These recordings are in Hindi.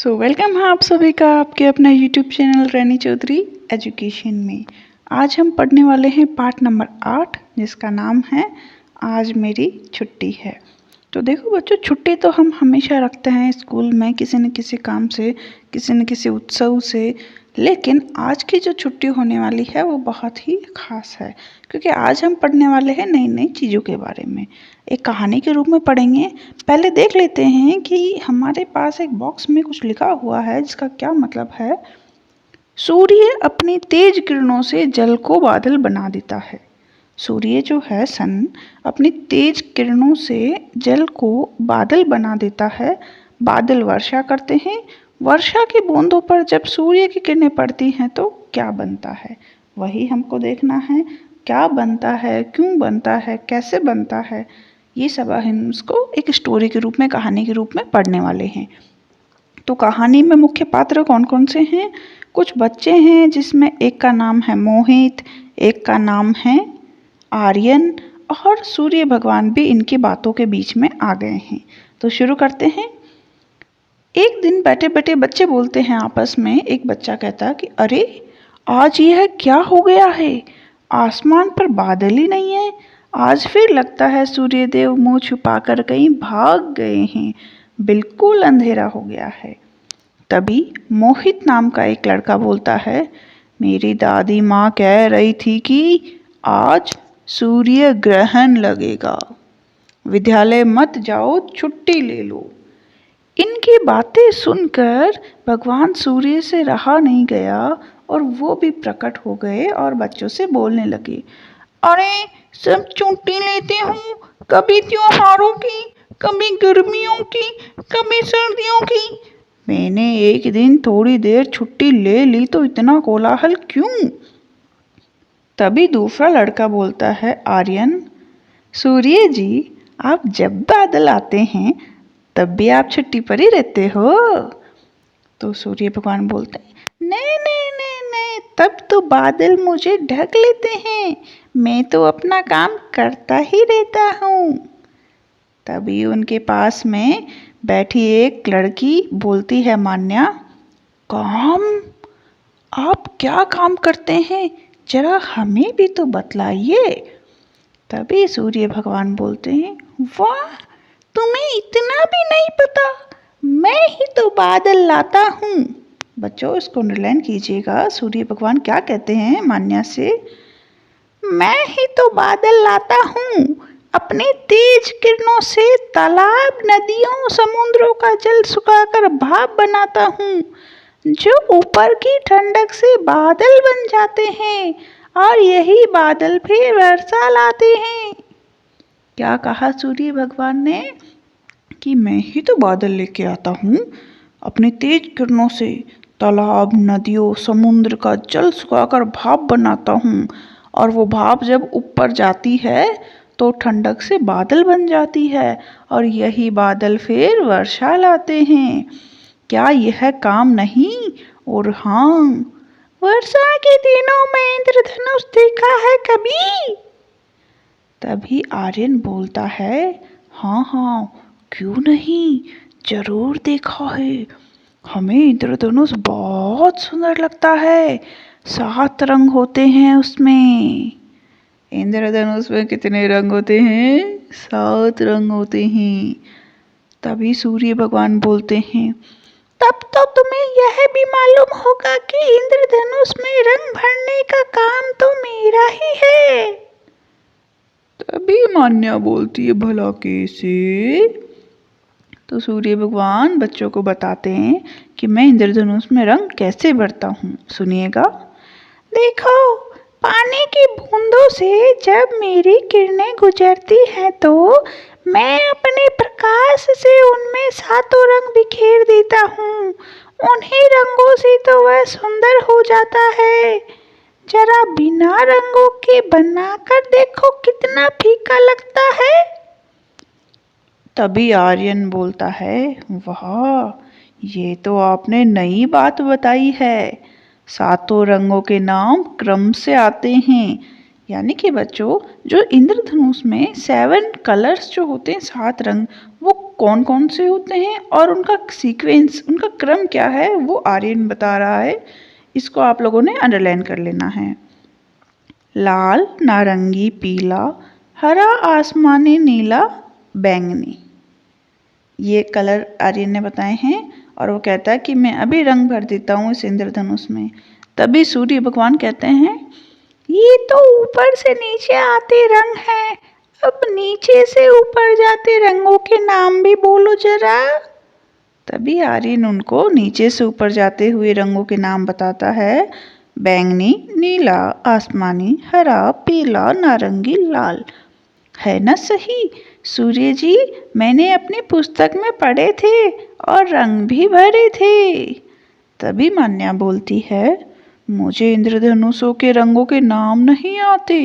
वेलकम है आप सभी का आपके अपना यूट्यूब चैनल रैनी चौधरी एजुकेशन में। आज हम पढ़ने वाले हैं पार्ट नंबर 8 जिसका नाम है आज मेरी छुट्टी है। तो देखो बच्चों, छुट्टी तो हम हमेशा रखते हैं स्कूल में किसी न किसी काम से, किसी न किसी उत्सव से। लेकिन आज की जो छुट्टी होने वाली है वो बहुत ही ख़ास है, क्योंकि आज हम पढ़ने वाले हैं नई नई चीज़ों के बारे में। एक कहानी के रूप में पढ़ेंगे। पहले देख लेते हैं कि हमारे पास एक बॉक्स में कुछ लिखा हुआ है जिसका क्या मतलब है। सूर्य अपनी तेज किरणों से जल को बादल बना देता है। सूर्य जो है सन अपनी तेज किरणों से जल को बादल बना देता है। बादल वर्षा करते हैं। वर्षा की बूंदों पर जब सूर्य की किरणें पड़ती हैं तो क्या बनता है, वही हमको देखना है। क्या बनता है, क्यों बनता है, कैसे बनता है, ये सब हम इसको एक स्टोरी के रूप में, कहानी के रूप में पढ़ने वाले हैं। तो कहानी में मुख्य पात्र कौन कौन से हैं? कुछ बच्चे हैं जिसमें एक का नाम है मोहित, एक का नाम है आर्यन, और सूर्य भगवान भी इनकी बातों के बीच में आ गए हैं। तो शुरू करते हैं। एक दिन बैठे बैठे बच्चे बोलते हैं आपस में। एक बच्चा कहता है कि अरे आज यह क्या हो गया है, आसमान पर बादल ही नहीं है। आज फिर लगता है सूर्यदेव मुंह छुपाकर कहीं भाग गए हैं, बिल्कुल अंधेरा हो गया है। तभी मोहित नाम का एक लड़का बोलता है, मेरी दादी माँ कह रही थी कि आज सूर्य ग्रहण लगेगा, विद्यालय मत जाओ, छुट्टी ले लो। इनकी बातें सुनकर भगवान सूर्य से रहा नहीं गया और वो भी प्रकट हो गए और बच्चों से बोलने लगे, अरे सब छुट्टी लेते हूँ, कभी त्योहारों की, कभी गर्मियों की, कभी सर्दियों की। मैंने एक दिन थोड़ी देर छुट्टी ले ली तो इतना कोलाहल क्यों? तभी दूसरा लड़का बोलता है, आर्यन, सूर्य जी आप जब बादल आते हैं तब भी आप छुट्टी पर ही रहते हो। तो सूर्य भगवान बोलते हैं, नहीं नहीं नहीं नहीं, तब तो बादल मुझे ढक लेते हैं, मैं तो अपना काम करता ही रहता हूँ। तभी उनके पास में बैठी एक लड़की बोलती है, मान्या, काम? आप क्या काम करते हैं, जरा हमें भी तो बतलाइए। तभी सूर्य भगवान बोलते हैं, वाह, तुम्हें इतना भी नहीं पता, मैं ही तो बादल लाता हूँ। बच्चों इसको अंडरलाइन कीजिएगा। सूर्य भगवान क्या कहते हैं मान्या से? मैं ही तो बादल लाता हूँ, अपनी तेज किरणों से तालाब, नदियों, समुद्रों का जल सुखाकर भाप बनाता हूँ, जो ऊपर की ठंडक से बादल बन जाते हैं और यही बादल फिर वर्षा लाते हैं। क्या कहा सूर्य भगवान ने? कि मैं ही तो बादल लेके आता हूँ, अपनी तेज किरणों से तालाब, नदियों, समुद्र का जल सुखाकर भाप बनाता हूँ, और वो भाप जब ऊपर जाती है तो ठंडक से बादल बन जाती है और यही बादल फिर वर्षा लाते हैं। क्या यह काम नहीं? और हाँ, वर्षा के दिनों में इंद्रधनुष देखा है कभी? तभी आर्यन बोलता है, हाँ हाँ, क्यों नहीं, जरूर देखा है, हमें इंद्रधनुष बहुत सुंदर लगता है, 7 रंग होते हैं उसमें। इंद्रधनुष में कितने रंग होते हैं? 7 रंग होते हैं। तभी सूर्य भगवान बोलते हैं, तब तो तुम्हें यह भी मालूम होगा कि इंद्रधनुष में रंग भरने का काम तो मेरा ही है। तभी मान्या बोलती है, भला कैसे? तो सूर्य भगवान बच्चों को बताते हैं कि मैं इंद्रधनुष में रंग कैसे भरता हूँ। सुनिएगा। देखो, पानी की बूंदों से जब मेरी किरणें गुजरती हैं तो मैं अपने प्रकाश से उनमें 7 रंग बिखेर देता हूँ। उन्हीं रंगों से तो वह सुंदर हो जाता है। जरा बिना रंगों के बनाकर देखो कितना फीका लगता है। तभी आर्यन बोलता है, वाह, ये तो आपने नई बात बताई है। 7 रंगों के नाम क्रम से आते हैं, यानी कि बच्चों जो इंद्रधनुष में 7 कलर्स जो होते हैं, 7 रंग, वो कौन कौन से होते हैं और उनका सीक्वेंस, उनका क्रम क्या है, वो आर्यन बता रहा है। इसको आप लोगों ने अंडरलाइन कर लेना है। लाल, नारंगी, पीला, हरा, आसमानी, नीला, बैंगनी, ये कलर आर्यन ने बताए हैं। और वो कहता है कि मैं अभी रंग भर देता हूँ इस इंद्रधनुष में। तभी सूर्य भगवान कहते हैं, ये तो ऊपर से नीचे आते रंग हैं, अब नीचे से ऊपर जाते रंगों के नाम भी बोलो जरा। तभी आर्यन उनको नीचे से ऊपर जाते हुए रंगों के नाम बताता है। बैंगनी, नीला, आसमानी, हरा, पीला, नारंगी, लाल। है ना सही? सूर्य जी, मैंने अपनी पुस्तक में पढ़े थे और रंग भी भरे थे। तभी मान्या बोलती है, मुझे इंद्रधनुषों के रंगों के नाम नहीं आते।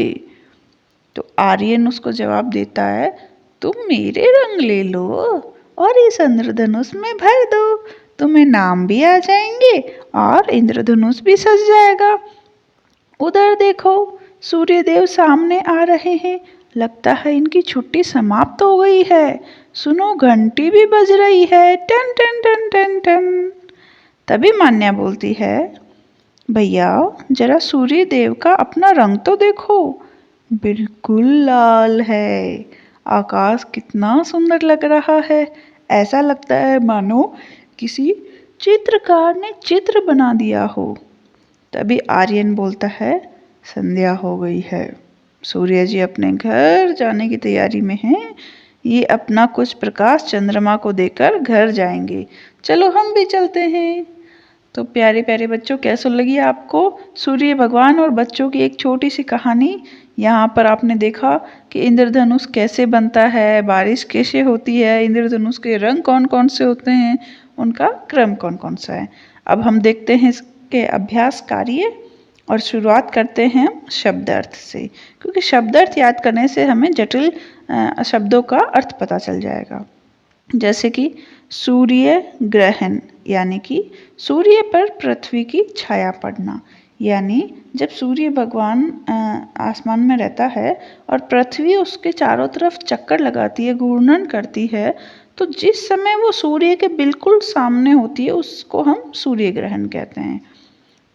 तो आर्यन उसको जवाब देता है, तुम मेरे रंग ले लो और इस इंद्रधनुष में भर दो, तुम्हें नाम भी आ जाएंगे और इंद्रधनुष भी सज जाएगा। उधर देखो, सूर्यदेव सामने आ रहे हैं, लगता है इनकी छुट्टी समाप्त हो गई है। सुनो, घंटी भी बज रही है, टन टन टन टन टन। तभी मान्या बोलती है, भैया जरा सूर्य देव का अपना रंग तो देखो, बिल्कुल लाल है। आकाश कितना सुंदर लग रहा है, ऐसा लगता है मानो किसी चित्रकार ने चित्र बना दिया हो। तभी आर्यन बोलता है, संध्या हो गई है, सूर्य जी अपने घर जाने की तैयारी में हैं। ये अपना कुछ प्रकाश चंद्रमा को देकर घर जाएंगे, चलो हम भी चलते हैं। तो प्यारे प्यारे बच्चों, कैसे लगी आपको सूर्य भगवान और बच्चों की एक छोटी सी कहानी। यहाँ पर आपने देखा कि इंद्रधनुष कैसे बनता है, बारिश कैसे होती है, इंद्रधनुष के रंग कौन कौन से होते हैं, उनका क्रम कौन कौन सा है। अब हम देखते हैं इसके अभ्यास कार्य और शुरुआत करते हैं शब्दार्थ से, क्योंकि शब्दार्थ याद करने से हमें जटिल शब्दों का अर्थ पता चल जाएगा। जैसे कि सूर्य ग्रहण, यानी कि सूर्य पर पृथ्वी की छाया पड़ना। यानी जब सूर्य भगवान आसमान में रहता है और पृथ्वी उसके चारों तरफ चक्कर लगाती है, घूर्णन करती है, तो जिस समय वो सूर्य के बिल्कुल सामने होती है उसको हम सूर्य ग्रहण कहते हैं।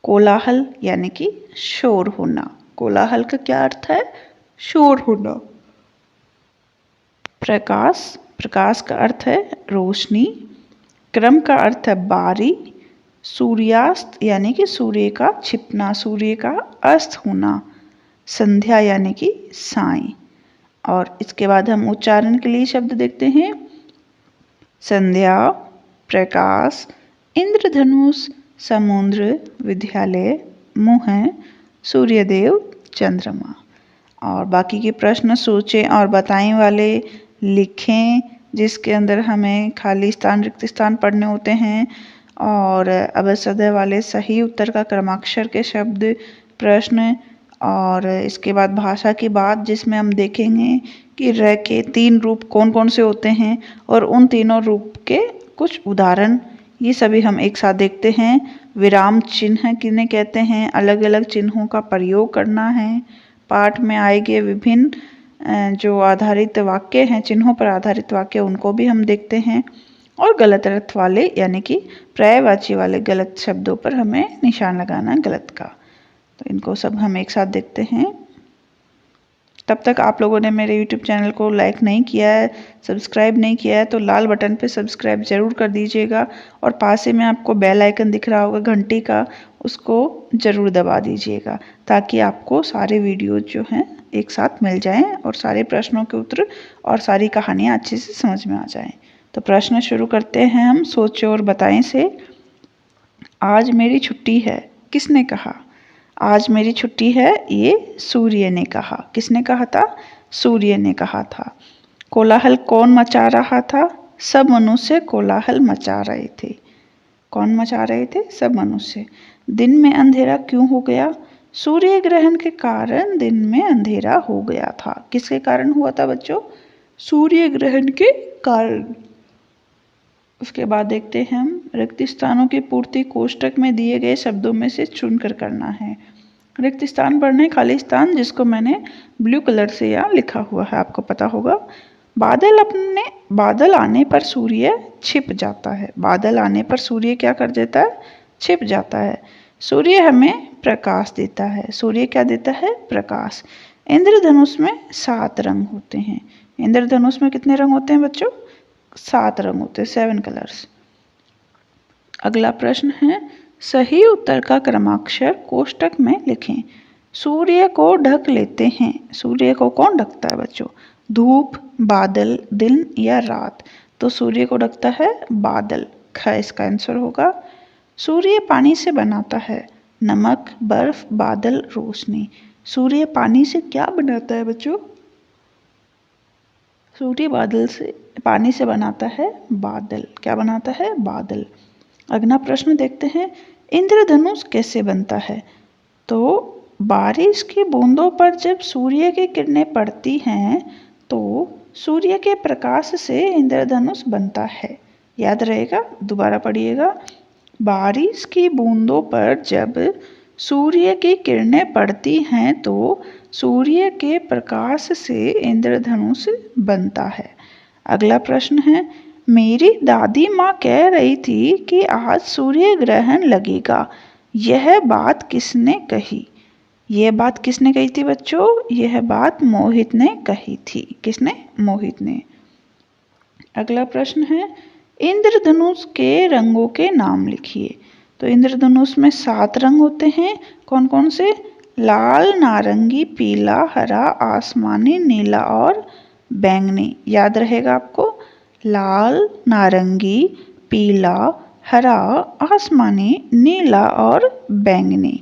कोलाहल, यानी कि शोर होना। कोलाहल का क्या अर्थ है? शोर होना। प्रकाश, प्रकाश का अर्थ है रोशनी। क्रम का अर्थ है बारी। सूर्यास्त, यानी कि सूर्य का छिपना, सूर्य का अस्त होना। संध्या, यानी कि साय। और इसके बाद हम उच्चारण के लिए शब्द देखते हैं। संध्या, प्रकाश, इंद्रधनुष, समुद्र, विद्यालय, मुह, सूर्यदेव, चंद्रमा। और बाकी के प्रश्न सोचें और बताएं वाले लिखें, जिसके अंदर हमें खाली स्थान, रिक्त स्थान पढ़ने होते हैं। और अवसदय वाले सही उत्तर का क्रमाक्षर के शब्द, प्रश्न, और इसके बाद भाषा की बात, जिसमें हम देखेंगे कि र के 3 रूप कौन कौन से होते हैं और उन तीनों रूप के कुछ उदाहरण, ये सभी हम एक साथ देखते हैं। विराम चिन्ह किन्हें कहते हैं, अलग अलग चिन्हों का प्रयोग करना है। पाठ में आएंगे विभिन्न जो आधारित वाक्य हैं, चिन्हों पर आधारित वाक्य, उनको भी हम देखते हैं। और गलत अर्थ वाले, यानी कि पर्यायवाची वाले गलत शब्दों पर हमें निशान लगाना गलत का। तो इनको सब हम एक साथ देखते हैं। तब तक आप लोगों ने मेरे YouTube चैनल को लाइक नहीं किया है, सब्सक्राइब नहीं किया है, तो लाल बटन पे सब्सक्राइब ज़रूर कर दीजिएगा। और पास ही में आपको बेल आइकन दिख रहा होगा घंटी का, उसको ज़रूर दबा दीजिएगा, ताकि आपको सारे वीडियोज जो हैं एक साथ मिल जाएं और सारे प्रश्नों के उत्तर और सारी कहानियाँ अच्छे से समझ में आ जाएं। तो प्रश्न शुरू करते हैं हम सोचें और बताएं से। आज मेरी छुट्टी है, किसने कहा? आज मेरी छुट्टी है, ये सूर्य ने कहा। किसने कहा था? सूर्य ने कहा था। कोलाहल कौन मचा रहा था? सब मनुष्य कोलाहल मचा रहे थे। कौन मचा रहे थे? सब मनुष्य। दिन में अंधेरा क्यों हो गया? सूर्य ग्रहण के कारण दिन में अंधेरा हो गया था। किसके कारण हुआ था बच्चों? सूर्य ग्रहण के कारण। उसके बाद देखते हैं हम रिक्त स्थानों की पूर्ति कोष्टक में दिए गए शब्दों में से चुनकर करना है। रिक्त स्थान भरने, खाली स्थान, जिसको मैंने ब्लू कलर से यहाँ लिखा हुआ है, आपको पता होगा। बादल आने पर सूर्य छिप जाता है। बादल आने पर सूर्य क्या कर देता है? छिप जाता है। सूर्य हमें प्रकाश देता है। सूर्य क्या देता है? प्रकाश। इंद्रधनुष में 7 रंग होते हैं। इंद्रधनुष में कितने रंग होते हैं बच्चों? 7 रंग होते हैं, 7 कलर्स। अगला प्रश्न है, सही उत्तर का क्रमाक्षर कोष्टक में लिखें। सूर्य को ढक लेते हैं। सूर्य को कौन ढकता है बच्चों? धूप, बादल, दिन या रात? तो सूर्य को ढकता है बादल। ख इसका आंसर होगा। सूर्य पानी से बनाता है। नमक, बर्फ, बादल, रोशनी। सूर्य पानी से क्या बनाता है बच्चों? सूर्य पानी से बनाता है बादल। क्या बनाता है? बादल। अगला प्रश्न देखते हैं, इंद्रधनुष कैसे बनता है? तो बारिश की बूंदों पर जब सूर्य की किरणें पड़ती हैं तो सूर्य के प्रकाश से इंद्रधनुष बनता है। याद रहेगा, दोबारा पढ़िएगा। बारिश की बूंदों पर जब सूर्य की किरणें पड़ती हैं तो सूर्य के प्रकाश से इंद्रधनुष बनता है। अगला प्रश्न है, मेरी दादी माँ कह रही थी कि आज सूर्य ग्रहण लगेगा। यह बात किसने कही? यह बात किसने कही थी बच्चों? यह बात मोहित ने कही थी। किसने? मोहित ने। अगला प्रश्न है, इंद्रधनुष के रंगों के नाम लिखिए। तो इंद्रधनुष में 7 रंग होते हैं। कौन कौन से? लाल, नारंगी, पीला, हरा, आसमानी, नीला और बैंगनी। याद रहेगा आपको। लाल, नारंगी, पीला, हरा, आसमानी, नीला और बैंगनी।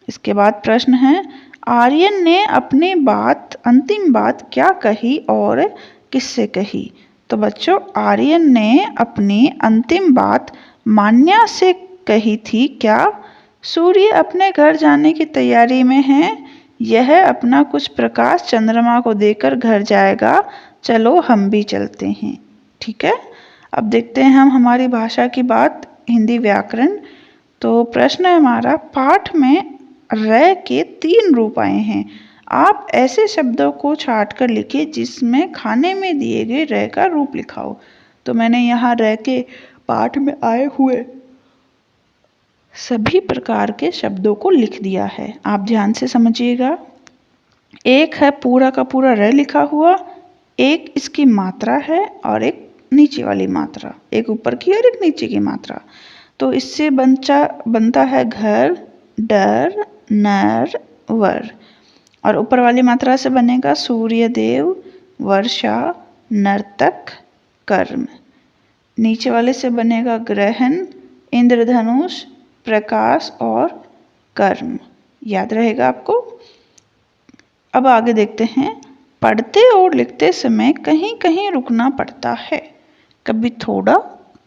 इसके बाद प्रश्न है, आर्यन ने अपनी अंतिम बात क्या कही और किससे कही? तो बच्चों, आर्यन ने अपनी अंतिम बात मान्या से कही थी। क्या? सूर्य अपने घर जाने की तैयारी में है। यह अपना कुछ प्रकाश चंद्रमा को देकर घर जाएगा। चलो हम भी चलते हैं। ठीक है, अब देखते हैं हम हमारी भाषा की बात, हिंदी व्याकरण। तो प्रश्न है हमारा, पाठ में र के 3 रूप आए हैं। आप ऐसे शब्दों को छाट कर लिखिए जिसमें खाने में दिए गए र का रूप लिखा हो। तो मैंने यहाँ र के पाठ में आए हुए सभी प्रकार के शब्दों को लिख दिया है। आप ध्यान से समझिएगा। एक है पूरा का पूरा र लिखा हुआ, एक इसकी मात्रा है और एक नीचे वाली मात्रा, एक ऊपर की और एक नीचे की मात्रा। तो इससे बनता है घर, डर, नर, वर। और ऊपर वाली मात्रा से बनेगा सूर्यदेव, वर्षा, नर्तक, कर्म। नीचे वाले से बनेगा ग्रहण, इंद्रधनुष, प्रकाश और कर्म। याद रहेगा आपको। अब आगे देखते हैं, पढ़ते और लिखते समय कहीं कहीं रुकना पड़ता है। कभी थोड़ा,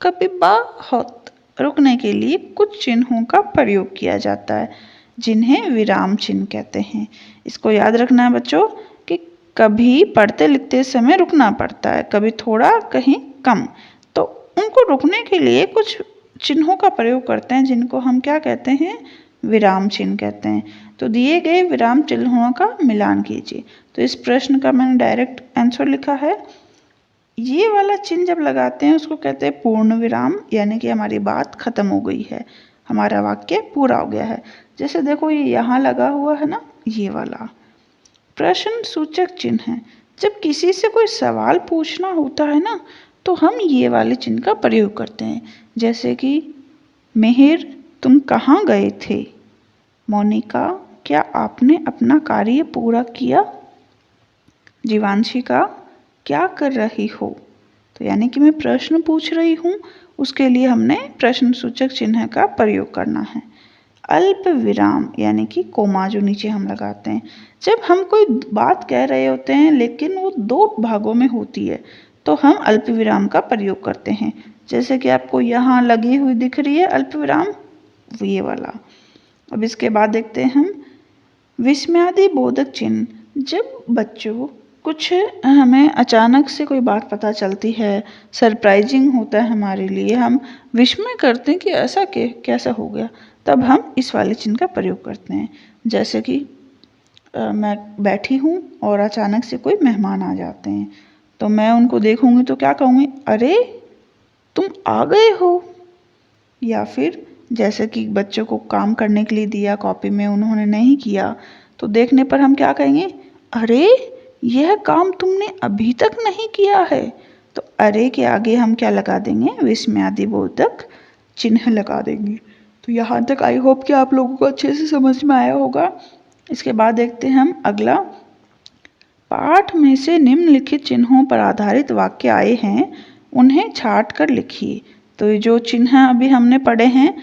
कभी बहुत। रुकने के लिए कुछ चिन्हों का प्रयोग किया जाता है जिन्हें विराम चिन्ह कहते हैं। इसको याद रखना है बच्चों कि कभी पढ़ते लिखते समय रुकना पड़ता है, कभी थोड़ा, कहीं कम। तो उनको रुकने के लिए कुछ चिन्हों का प्रयोग करते हैं जिनको हम क्या कहते हैं? विराम चिन्ह कहते हैं। तो दिए गए विराम चिन्हों का मिलान कीजिए। तो इस प्रश्न का मैंने डायरेक्ट आंसर लिखा है। ये वाला चिन्ह जब लगाते हैं उसको कहते हैं पूर्ण विराम, यानी कि हमारी बात खत्म हो गई है, हमारा वाक्य पूरा हो गया है। जैसे देखो ये यहाँ लगा हुआ है ना, ये वाला प्रश्न सूचक चिन्ह है। जब किसी से कोई सवाल पूछना होता है ना तो हम ये वाले चिन्ह का प्रयोग करते हैं। जैसे कि मिहिर, तुम कहाँ गए थे? मोनिका, क्या आपने अपना कार्य पूरा किया? जीवांशिका, क्या कर रही हो? तो यानी कि मैं प्रश्न पूछ रही हूँ, उसके लिए हमने प्रश्न सूचक चिन्ह का प्रयोग करना है। अल्प विराम यानी कि कोमा जो नीचे हम लगाते हैं, जब हम कोई बात कह रहे होते हैं लेकिन वो 2 भागों में होती है तो हम अल्प विराम का प्रयोग करते हैं। जैसे कि आपको यहाँ लगी हुई दिख रही है अल्प विराम, ये वाला। अब इसके बाद देखते हैं हम विस्मयादि बोधक चिन्ह। जब बच्चों कुछ हमें अचानक से कोई बात पता चलती है, सरप्राइजिंग होता है हमारे लिए, हम विस्मय करते हैं कि ऐसा कैसा हो गया, तब हम इस वाले चिन्ह का प्रयोग करते हैं। जैसे कि मैं बैठी हूँ और अचानक से कोई मेहमान आ जाते हैं, तो मैं उनको देखूँगी तो क्या कहूँगी, अरे तुम आ गए हो। या फिर जैसे कि बच्चों को काम करने के लिए दिया कॉपी में, उन्होंने नहीं किया, तो देखने पर हम क्या कहेंगे, अरे यह काम तुमने अभी तक नहीं किया है। तो अरे के आगे हम क्या लगा देंगे, विस्मयादिबोधक चिन्ह लगा देंगे। तो यहाँ तक आई होप कि आप लोगों को अच्छे से समझ में आया होगा। इसके बाद देखते हैं हम अगला। पाठ में से निम्नलिखित चिन्हों पर आधारित वाक्य आए हैं, उन्हें छांट कर लिखिए। तो ये जो चिन्ह अभी हमने पढ़े हैं,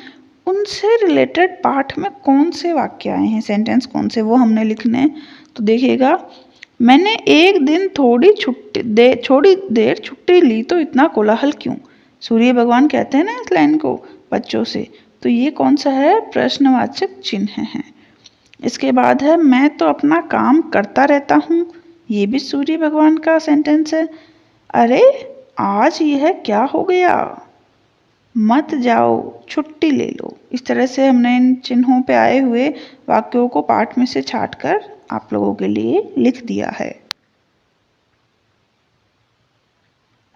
उनसे रिलेटेड पाठ में कौन से वाक्य आए हैं, सेंटेंस कौन से, वो हमने लिखने हैं। तो देखिएगा, मैंने एक दिन थोड़ी देर छुट्टी ली तो इतना कोलाहल क्यों। सूर्य भगवान कहते हैं ना इस लाइन को बच्चों से। तो ये कौन सा है, प्रश्नवाचक चिन्ह है। इसके बाद है, मैं तो अपना काम करता रहता हूँ। ये भी सूर्य भगवान का सेंटेंस है। अरे आज यह क्या हो गया, मत जाओ छुट्टी ले लो। इस तरह से हमने इन चिन्हों पे आए हुए वाक्यों को पाठ में से छांटकर आप लोगों के लिए लिख दिया है।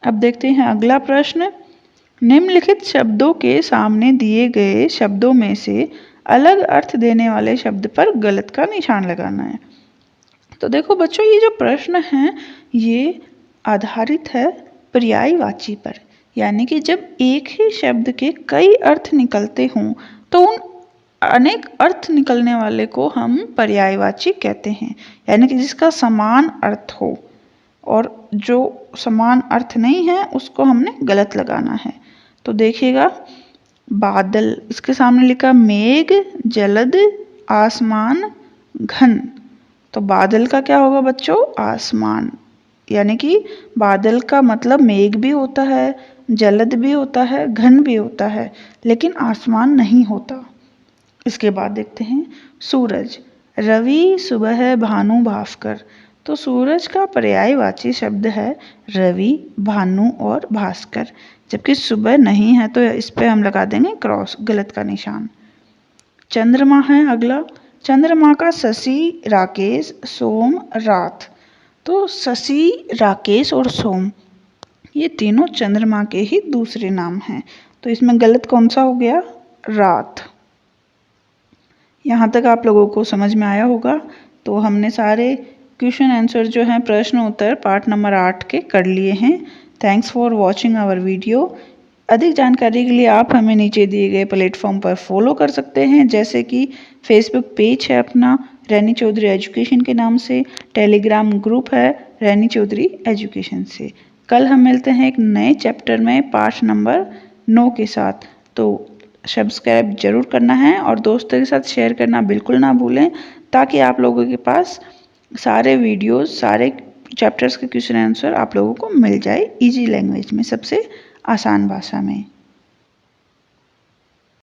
अब देखते हैं अगला प्रश्न। निम्नलिखित शब्दों के सामने दिए गए शब्दों में से अलग अर्थ देने वाले शब्द पर गलत का निशान लगाना है। तो देखो बच्चों, ये जो प्रश्न है ये आधारित है पर्यायवाची पर, यानी कि जब एक ही शब्द के कई अर्थ निकलते हों तो उन अनेक अर्थ निकलने वाले को हम पर्यायवाची कहते हैं, यानी कि जिसका समान अर्थ हो, और जो समान अर्थ नहीं है उसको हमने गलत लगाना है। तो देखिएगा, बादल, इसके सामने लिखा मेघ, जलद, आसमान, घन। तो बादल का क्या होगा बच्चों, आसमान, यानी कि बादल का मतलब मेघ भी होता है, जलद भी होता है, घन भी होता है, लेकिन आसमान नहीं होता। इसके बाद देखते हैं सूरज, रवि, सुबह, भानु, भास्कर। तो सूरज का पर्यायवाची शब्द है रवि, भानु और भास्कर, जबकि सुबह नहीं है तो इस पे हम लगा देंगे क्रॉस, गलत का निशान। चंद्रमा है अगला। चंद्रमा का शशि, राकेश, सोम, रात। तो शशि, राकेश और सोम ये तीनों चंद्रमा के ही दूसरे नाम हैं। तो इसमें गलत कौन सा हो गया, रात। यहाँ तक आप लोगों को समझ में आया होगा। तो हमने सारे क्वेश्चन आंसर जो हैं, प्रश्न उत्तर पार्ट नंबर 8 के कर लिए हैं। Thanks for watching our video. अधिक जानकारी के लिए आप हमें नीचे दिए गए प्लेटफॉर्म पर फॉलो कर सकते हैं, जैसे कि फेसबुक पेज है अपना रैनी चौधरी एजुकेशन के नाम से, टेलीग्राम ग्रुप है रैनी चौधरी एजुकेशन से। कल हम मिलते हैं एक नए चैप्टर में पार्ट नंबर 9 के साथ। तो सब्सक्राइब जरूर करना है और दोस्तों के साथ शेयर करना बिल्कुल ना भूलें, ताकि आप लोगों के पास सारे वीडियोस, सारे चैप्टर्स के क्वेश्चन आंसर आप लोगों को मिल जाए इजी लैंग्वेज में, सबसे आसान भाषा में।